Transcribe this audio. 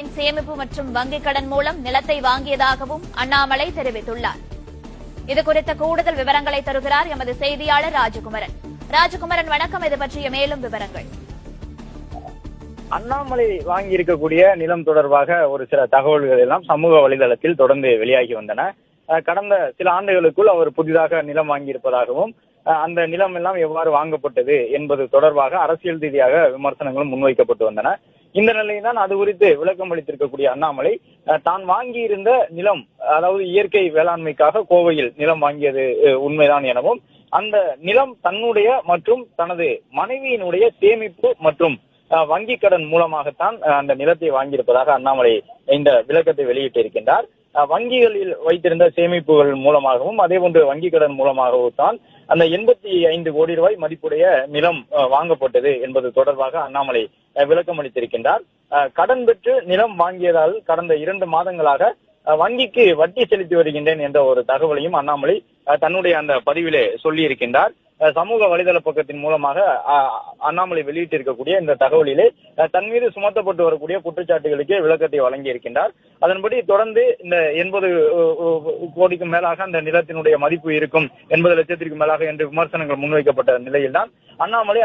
சேமிப்பு மற்றும் வங்கிக் கடன் மூலம் நிலத்தை வாங்கியதாகவும் அண்ணாமலை தெரிவித்துள்ளார். இதுகுறித்த கூடுதல் விவரங்களை தருகிறார் எமது செய்தியாளர் ராஜகுமரன். ராஜகுமரன், வணக்கம். இது பற்றிய மேலும் விவரங்கள். அண்ணாமலை வாங்கியிருக்கக்கூடிய நிலம் தொடர்பாக ஒரு சில தகவல்கள் எல்லாம் சமூக வலைதளத்தில் தொடர்ந்து வெளியாகி வந்தன. கடந்த சில ஆண்டுகளுக்குள் அவர் புதிதாக நிலம் வாங்கியிருப்பதாகவும் அந்த நிலம் எல்லாம் எவ்வாறு வாங்கப்பட்டது என்பது தொடர்பாக அரசியல் ரீதியாக விமர்சனங்களும் முன்வைக்கப்பட்டு வந்தன. இந்த நிலையில்தான் அது குறித்து விளக்கம் அளித்திருக்கக்கூடிய அண்ணாமலை தான் வாங்கியிருந்த நிலம், அதாவது இயற்கை வேளாண்மைக்காக கோவையில் நிலம் வாங்கியது உண்மைதான் எனவும், அந்த நிலம் தன்னுடைய மற்றும் தனது மனைவியினுடைய சேமிப்பு மற்றும் வங்கிக் கடன் மூலமாகத்தான் அந்த நிலத்தை வாங்கியிருப்பதாக அண்ணாமலை இந்த விளக்கத்தை வெளியிட்டிருக்கின்றார். வங்கிகளில் வைத்திருந்த சேமிப்புகள் மூலமாகவும் அதே போன்று வங்கிக் கடன் மூலமாகவும் தான் அந்த 85 கோடி ரூபாய் மதிப்புடைய நிலம் வாங்கப்பட்டது என்பது தொடர்பாக அண்ணாமலை விளக்கம் அளித்திருக்கின்றார். கடன் பெற்று நிலம் வாங்கியதால் கடந்த 2 மாதங்களாக வங்கிக்கு வட்டி செலுத்தி வருகின்றேன் என்ற ஒரு தகவலையும் அண்ணாமலை தன்னுடைய அந்த பதிவிலே சொல்லி இருக்கின்றார். சமூக வலைதள பக்கத்தின் மூலமாக அண்ணாமலை வெளியிட்டிருக்கக்கூடிய இந்த தகவலிலே தன் மீது சுமத்தப்பட்டு வரக்கூடிய குற்றச்சாட்டுகளுக்கு விளக்கத்தை வழங்கி இருக்கின்றார். அதன்படி தொடர்ந்து இந்த 80 கோடிக்கும் மேலாக அந்த நிலத்தினுடைய மதிப்பு இருக்கும், 80 லட்சத்திற்கு மேலாக என்று விமர்சனங்கள் முன்வைக்கப்பட்ட நிலையில்தான் அண்ணாமலை